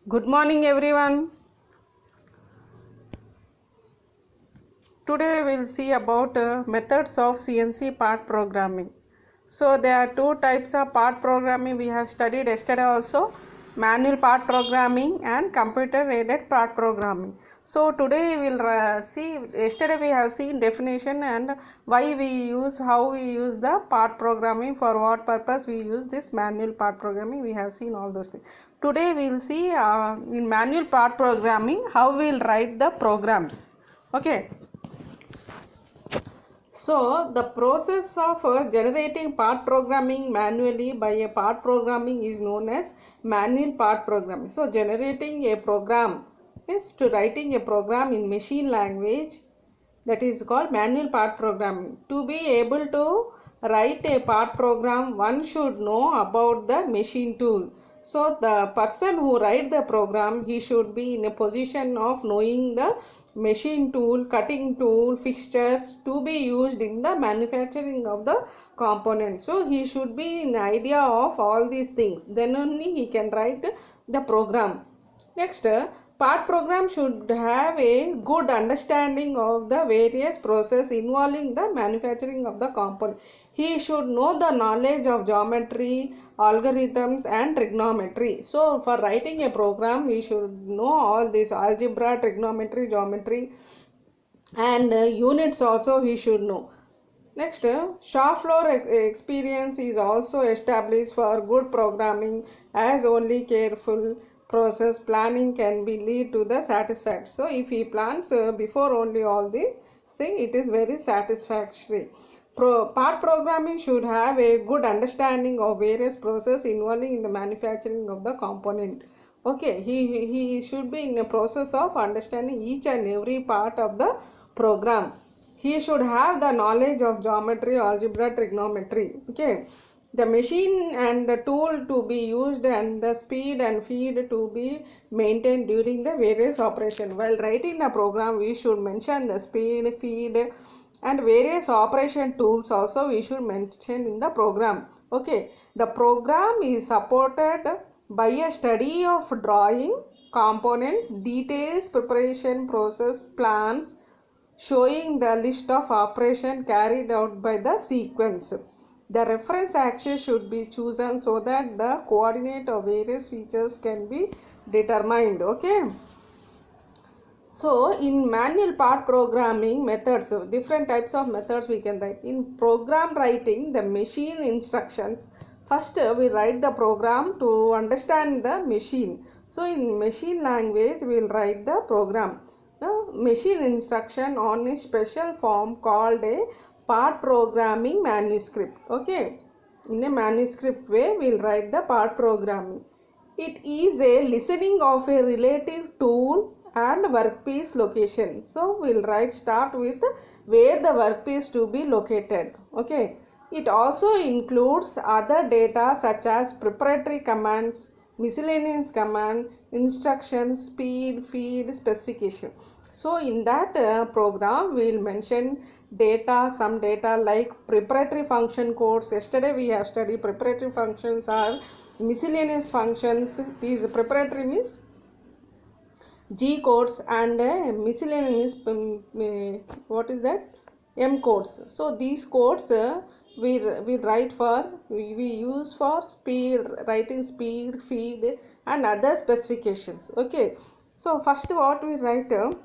Good morning, everyone. Today we'll see about methods of CNC part programming. So there are two types of part programming we have studied yesterday also, manual part programming and computer aided part programming. So today we'll see, yesterday we have seen definition and how we use the part programming, for what purpose we use this manual part programming. We have seen all those things. Today we'll see in manual part programming how we'll write the programs. Okay. So, the process of generating part programming manually by a part programming is known as manual part programming. So, generating a program is to writing a program in machine language, that is called manual part programming. To be able to write a part program, one should know about the machine tool. So the person who write the program, he should be in a position of knowing the machine tool, cutting tool, fixtures to be used in the manufacturing of the component. So he should be in idea of all these things, then only he can write the program. Next, part program should have a good understanding of the various process involving the manufacturing of the component. He should know the knowledge of geometry, algorithms and trigonometry. So for writing a program, we should know all this algebra, trigonometry, geometry and units also he should know. Next, shop floor experience is also established for good programming, as only careful process planning can be lead to the satisfaction. So if he plans before only all the thing, it is very satisfactory. Part programming should have a good understanding of various process involving in the manufacturing of the component. Okay, he should be in a process of understanding each and every part of the program. He should have the knowledge of geometry, algebra, trigonometry. Okay, the machine and the tool to be used and the speed and feed to be maintained during the various operation. While writing the program, we should mention the speed, feed and various operation tools also we should mention in the program. Okay, the program is supported by a study of drawing, components, details, preparation process, plans, showing the list of operation carried out by the sequence. The reference axis should be chosen so that the coordinate of various features can be determined. Okay. So in manual part programming methods, different types of methods we can write. In program writing, the machine instructions, first we write the program to understand the machine. So in machine language, we will write the program. The machine instruction on a special form called a part programming manuscript. Okay, in a manuscript way, we will write the part programming. It is a listening of a relative tool and workpiece location. So we'll start with where the workpiece to be located. Okay. It also includes other data such as preparatory commands, miscellaneous command, instructions, speed, feed, specification. So in that program we'll mention data, some data like preparatory function codes. Yesterday we have studied preparatory functions are miscellaneous functions. These preparatory means G codes and miscellaneous what is that? M codes. So these codes we write for we use for speed, writing speed, feed and other specifications. Okay. So first what we write the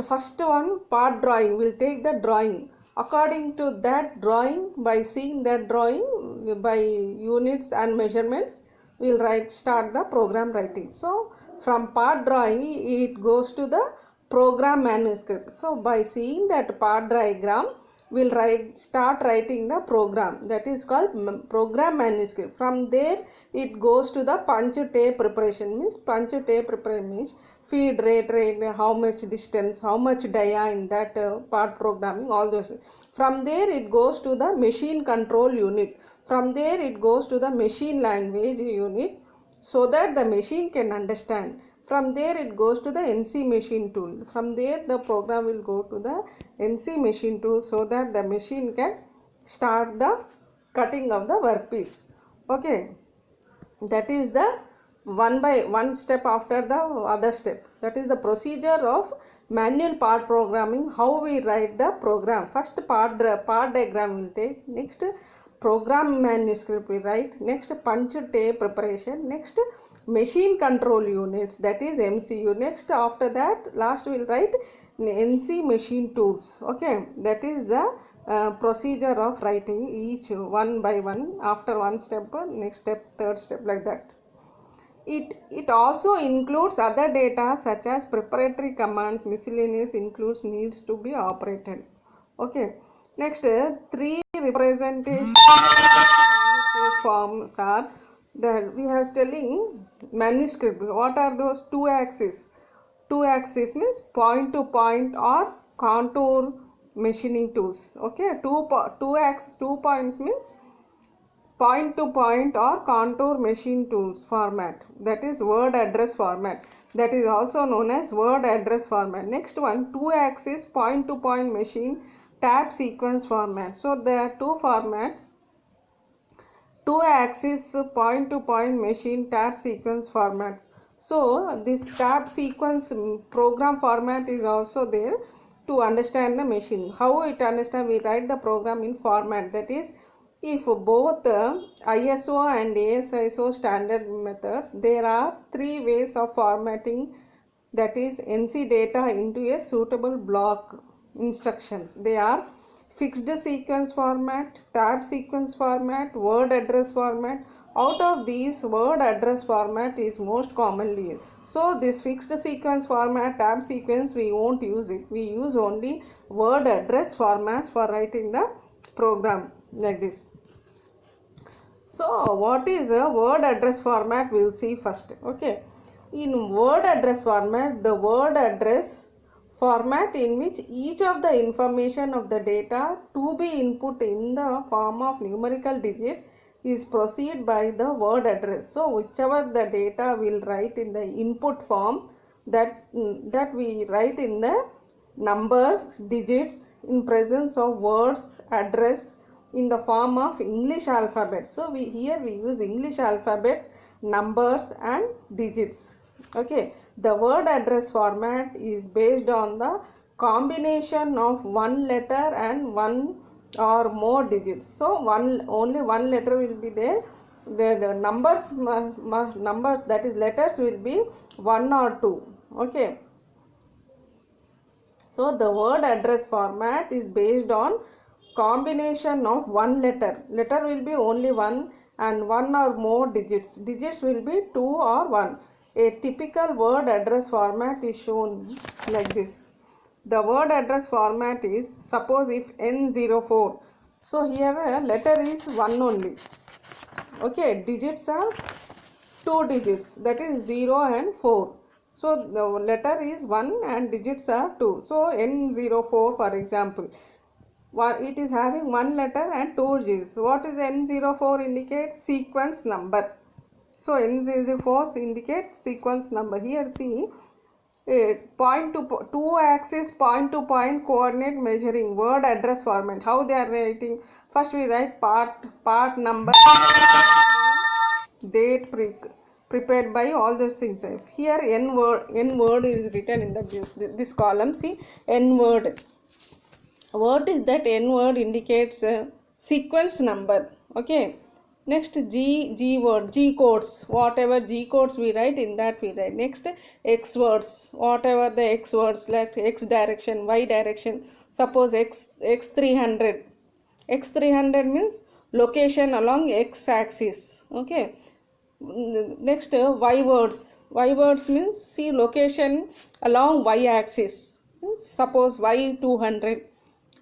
first one, part drawing. We'll take the drawing. According to that drawing, by seeing that drawing by units and measurements, we'll start the program writing. So from part drawing it goes to the program manuscript. So by seeing that part diagram, we'll start writing the program, that is called program manuscript. From there it goes to the punch tape preparation. Means punch tape preparation means feed rate, how much distance, how much dia in that part programming, all those. From there it goes to the machine control unit. From there it goes to the machine language unit so that the machine can understand. From there it goes to the NC machine tool. From there the program will go to the NC machine tool so that the machine can start the cutting of the workpiece. Okay, that is the one by one step after the other step. That is the procedure of manual part programming, how we write the program. First part diagram will take, next program manuscript we write, next punch tape preparation, next machine control units, that is MCU, next after that last we will write NC machine tools. Okay, that is the procedure of writing each one by one, after one step next step, third step, like that. It also includes other data such as preparatory commands, miscellaneous includes needs to be operated. Okay, next three representation forms are that we are telling manuscript. What are those? Two axis. Two axis means point to point or contour machining tools. Okay, two points means point to point or contour machine tools format, that is word address format, that is also known as word address format. Next one, two axis point to point machine tab sequence format. So there are two formats, two axis point to point machine tab sequence formats. So this tab sequence program format is also there to understand the machine. How it understand? We write the program in format, that is if both ISO and ASISO standard methods, there are three ways of formatting, that is NC data into a suitable block instructions. They are fixed sequence format, tab sequence format, word address format. Out of these, word address format is most commonly used. So this fixed sequence format, tab sequence, we won't use it. We use only word address formats for writing the program, like this. So what is a word address format? We'll see first. Okay, in word address format, the word address format in which each of the information of the data to be input in the form of numerical digits is preceded by the word address. So whichever the data will write in the input form, that we write in the numbers, digits in presence of words, address in the form of English alphabet. So we use English alphabets, numbers and digits. Okay, the word address format is based on the combination of one letter and one or more digits. So only one letter will be there. The numbers, that is letters, will be one or two. Okay, so the word address format is based on combination of one letter. Letter will be only one and one or more digits. Digits will be two or one. A typical word address format is shown like this. The word address format is, suppose if N04. So here a letter is one only. Okay, digits are two digits, that is 0 and 4. So the letter is 1 and digits are 2. So N04 for example, it is having one letter and two digits. What is N04 indicate? Sequence number. So N04 indicates sequence number. Here see, point to two axis point to point coordinate measuring word address format. How they are writing? First we write part number, date prepared by, all those things. Here n word is written in this column. See, n word. What is that? N word indicates sequence number. Okay. Next G word, G codes, whatever G codes we write, in that we write. Next X words, whatever the X words, like X direction, Y direction. Suppose X300. X300 means location along X axis. Okay. Next Y words. Y words means see location along Y axis. Suppose Y200.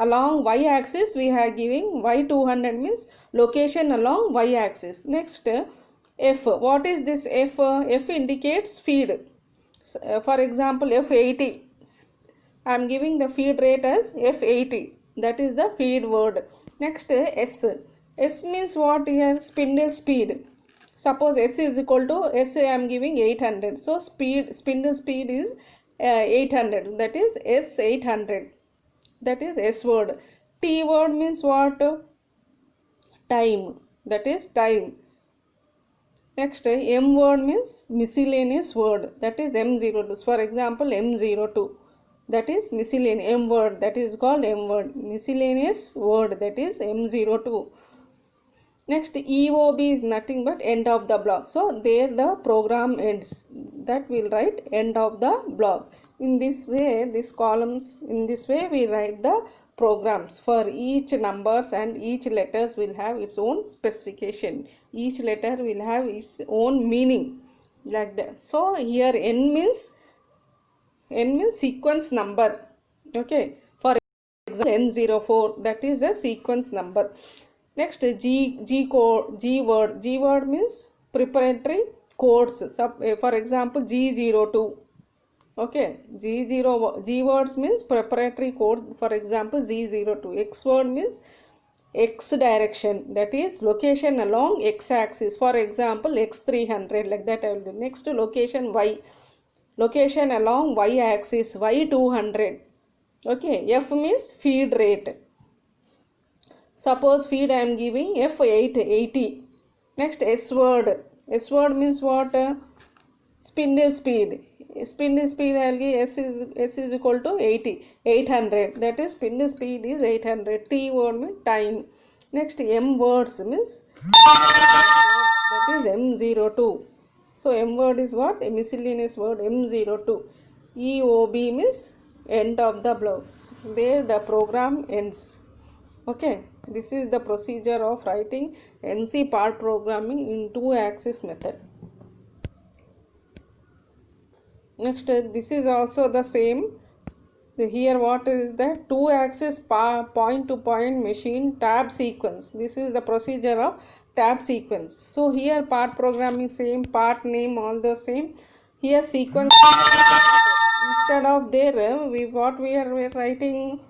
Along Y axis we are giving Y200 means location along Y axis. Next F. What is this F? F indicates feed. For example, F80. I am giving the feed rate as F80. That is the feed word. Next S. S means what here? Spindle speed. Suppose S is equal to S, I am giving 800. So spindle speed is 800. That is S800. That is S word. T word means what? Time. That is time. Next, M word means miscellaneous word, that is M02. For example, M02, that is miscellaneous. M word, that is called M word. Miscellaneous word, that is M02. Next, EOB is nothing but end of the block. So there the program ends. That we'll write end of the block. In this way, these columns, in this way we write the programs. For each numbers and each letters will have its own specification. Each letter will have its own meaning, like that. So here N means sequence number. Okay. For example, N04, that is a sequence number. Next, G word means preparatory codes. For example, G02. Okay, G words means preparatory code. For example, Z02. X word means X direction, that is location along X axis. For example, X300, like that I will do. Next, location Y, location along Y axis, Y200. Okay, F means feed rate. Suppose feed I am giving F880. Next, S word. S word means what? Spindle speed. Spindle speed I will give S is equal to 800. That is spindle speed is 800. T word means time. Next, M words means that is M02. So M word is what? A miscellaneous word, M02. EOB means end of the block. There the program ends. Okay, this is the procedure of writing NC part programming in 2-axis method. Next, this is also the same. Here what is that? 2-axis point to point machine tab sequence. This is the procedure of tab sequence. So here part programming same, part name all the same. Here sequence instead of there what we are writing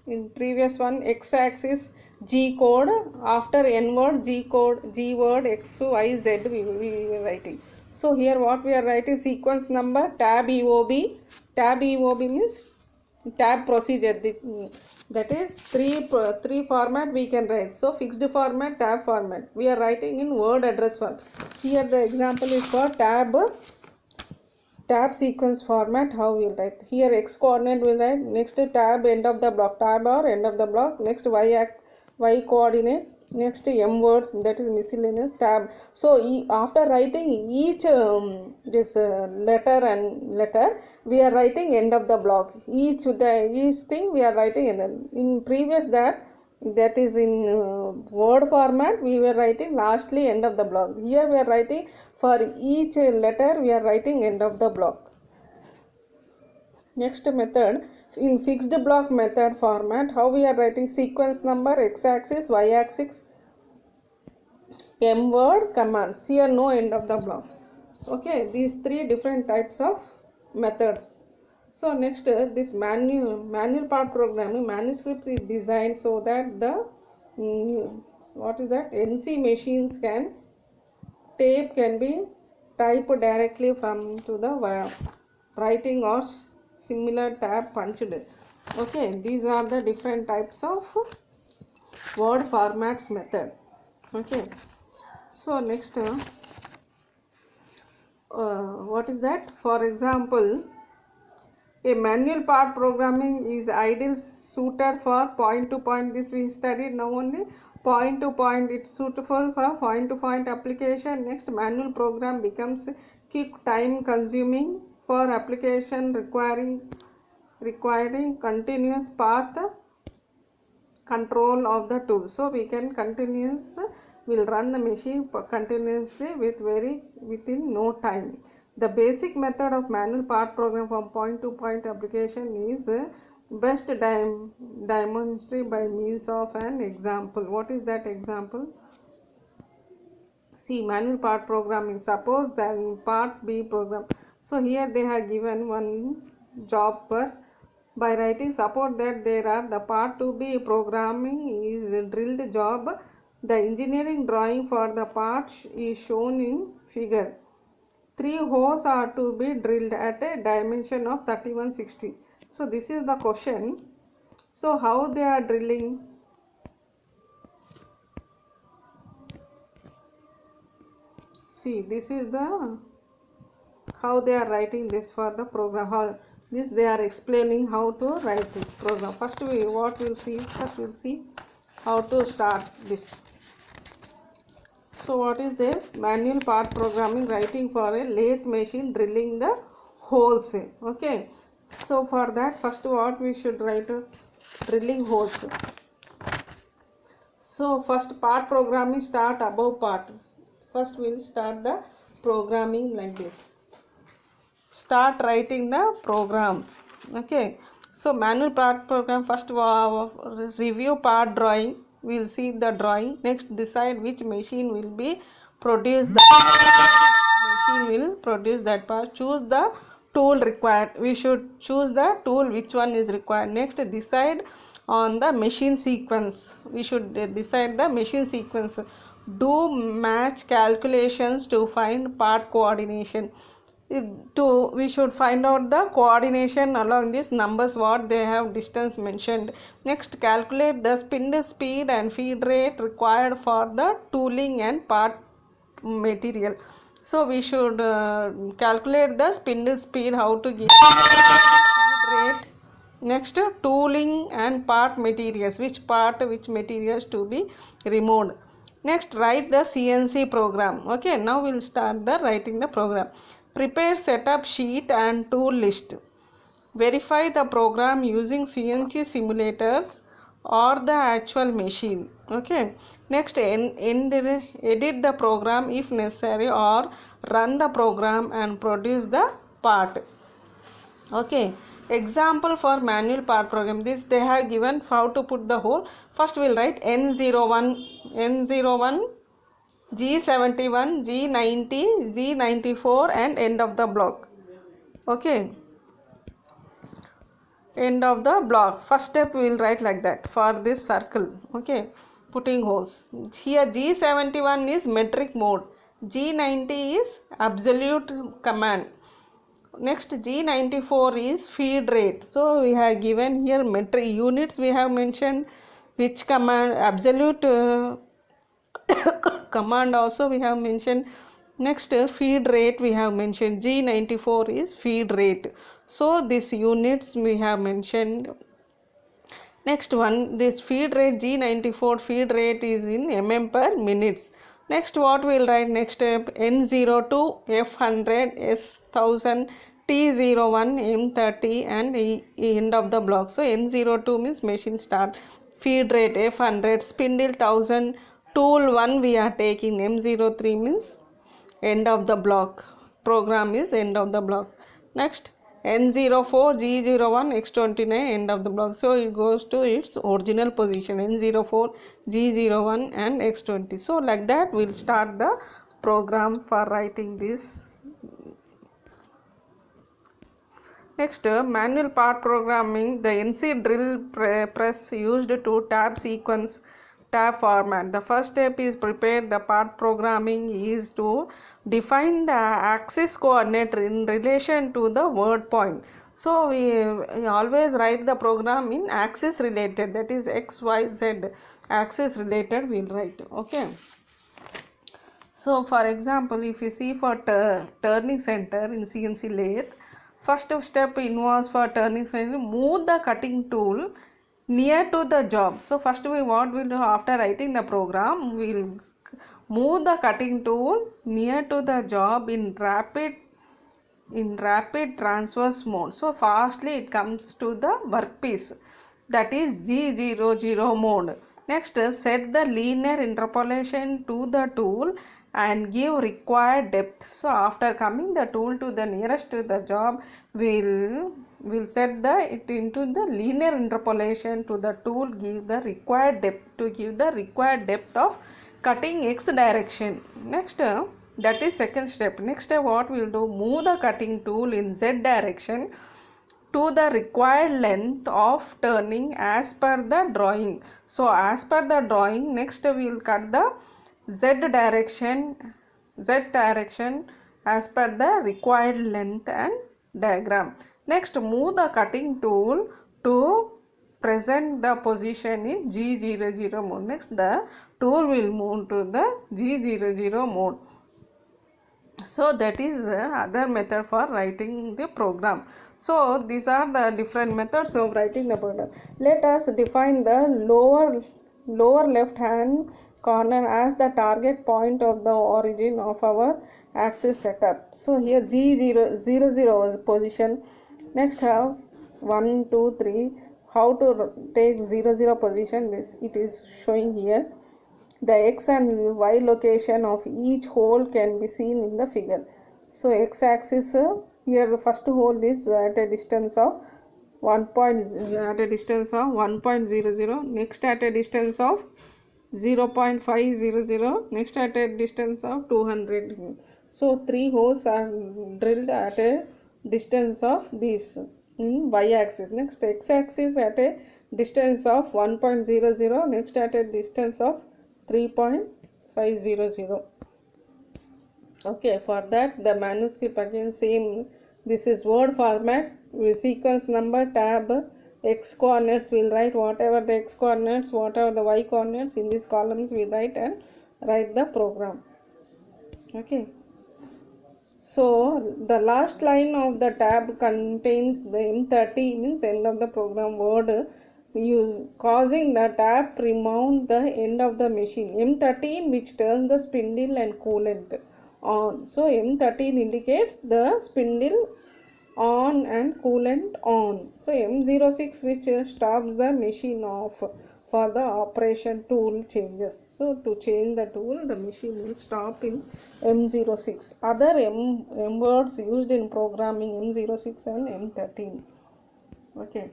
in previous one, X axis G code, after N word G code, G word X Y Z we were writing. So here what we are writing, sequence number tab EOB. Tab EOB means tab procedure. That is three format we can write. So fixed format, tab format. We are writing in word address form. Here the example is for tab sequence format. How we will write? Here X coordinate will write. Next tab end of the block, tab or end of the block. Next Y coordinate. Next M words, that is miscellaneous tab. So after writing each this letter we are writing end of the block. Each thing we are writing in previous that is in word format we were writing lastly end of the block. Here we are writing for each letter we are writing end of the block. Next method, in fixed block method format, how we are writing sequence number, X axis, Y axis, M word commands. Here no end of the block. Okay, these three different types of methods. So next, this manual part programming manuscript is designed so that the what is that, NC machines can tape can be typed directly from to the writing or similar tab punched. Okay, these are the different types of word formats method. Okay, so next what is that? For example, a manual part programming is ideal suited for point to point. This we studied now only. Point to point, it's suitable for point to point application. Next, manual program becomes quick, time consuming for application requiring continuous path control of the tool. So we can will run the machine continuously within no time. The basic method of manual part program from point to point application is best demonstrated by means of an example. What is that example? See, manual part programming. Suppose that in part B program. So here they have given one job by writing support that there are the part to be programming is the drilled job. The engineering drawing for the part is shown in figure. 3 holes are to be drilled at a dimension of 3160. So this is the question. So how they are drilling? see, this is the how they are writing this for the program. How this they are explaining how to write the program. First we'll see how to start this. So what is this? Manual part programming, writing for a lathe machine drilling the holes. Okay, so for that first what we should write? Drilling holes. So first part programming start above part. First we'll start the programming like this. Start writing the program. Okay, so manual part program, first review part drawing. We'll see the drawing. Next decide which machine will be produce the machine will produce that part. Choose the tool required. We should choose the tool which one is required. Next decide on the machine sequence. We should decide the machine sequence. Do match calculations to find part coordination. We should find out the coordination along these numbers what they have distance mentioned. Next calculate the spindle speed and feed rate required for the tooling and part material. So we should calculate the spindle speed, how to give feed rate. Next tooling and part materials, which materials to be removed. Next write the CNC program. Okay, now we'll start the writing the program. Prepare setup sheet and tool list. Verify the program using CNC simulators or the actual machine. Okay, next edit the program if necessary or run the program and produce the part. Okay, example for manual part program. This they have given how to put the hole. First we'll write N01, G71, G90, G94 and end of the block. Okay, end of the block. First step we will write like that for this circle. Okay, putting holes. Here G71 is metric mode, G90 is absolute command. Next G94 is feed rate. So we have given here metric units, we have mentioned which command, absolute command also we have mentioned. Next feed rate we have mentioned, G94 is feed rate. So this units we have mentioned. Next one, this feed rate G94 feed rate is in mm per minutes. Next what we will write? Next step N02, F100, S1000, T01, M30 and end of the block. So N02 means machine start, feed rate F100, spindle 1000, tool 1 we are taking, M03 means end of the block. Program is end of the block. Next N04, G01, X29 end of the block. So it goes to its original position, N04, G01 and X20. So like that we'll start the program for writing this. Next manual part programming, the NC drill press used to tab sequence tab format. The first step is prepare the part programming is to define the axis coordinate in relation to the word point. So we always write the program in axis related, that is X, Y, Z axis related we'll write. Okay, so for example if you see for turning center in CNC lathe, first step involves for turning center, move the cutting tool near to the job. So first what we'll do after writing the program, we'll move the cutting tool near to the job in rapid transverse mode. So fastly it comes to the workpiece, that is G00 mode. Next set the linear interpolation to the tool and give required depth. So after coming the tool to the nearest to the job, we'll set it into the linear interpolation to the tool, give the required depth to give the required depth of cutting X direction. Next that is second step. Next step what we'll do, move the cutting tool in Z direction to the required length of turning as per the drawing. So as per the drawing, next we will cut the Z direction as per the required length and diagram. Next move the cutting tool to present the position in G00 mode. Next the tool will move to the G00 mode. So that is other method for writing the program. So these are the different methods of writing the program. Let us define the lower left hand corner as the target point of the origin of our axis setup. So here G000 is position. Next have 1 2 3. How to take 00 position, this it is showing here. The x and y location of each hole can be seen in the figure. So x axis, here the first hole is at a distance of 1.00, next at a distance of 0.500, next at a distance of 200. So three holes are drilled at a distance of this in y axis. Next x axis at a distance of 1.00, next at a distance of 3.500. Okay, for that the manuscript again same. This is word format with sequence number, tab, x coordinates. We'll write whatever the x coordinates, whatever the y coordinates in these columns we write and write the program. Okay, so the last line of the tab contains the M30, means end of the program word, you causing the tab remount the end of the machine. M13 which turns the spindle and coolant on. So M13 indicates the spindle on and coolant on. So M06 which stops the machine off for the operation tool changes. So to change the tool, the machine will stop in M06. Other M words used in programming M06 and M13. Okay.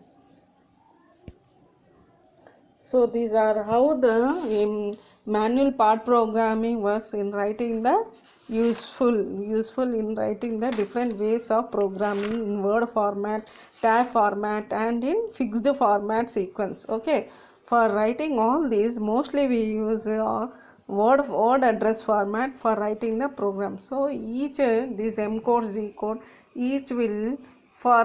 So these are how the manual part programming works in writing the useful in writing the different ways of programming in word format, tab format and in fixed format sequence. Okay, for writing all these mostly we use word address format for writing the program. So each this M code, G code, each will for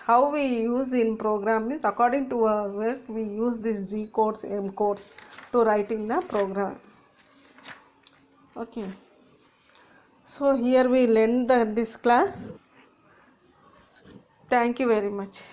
how we use in program is according to our work we use this G codes, M codes to writing the program. Okay, so here we will end this class. Thank you very much.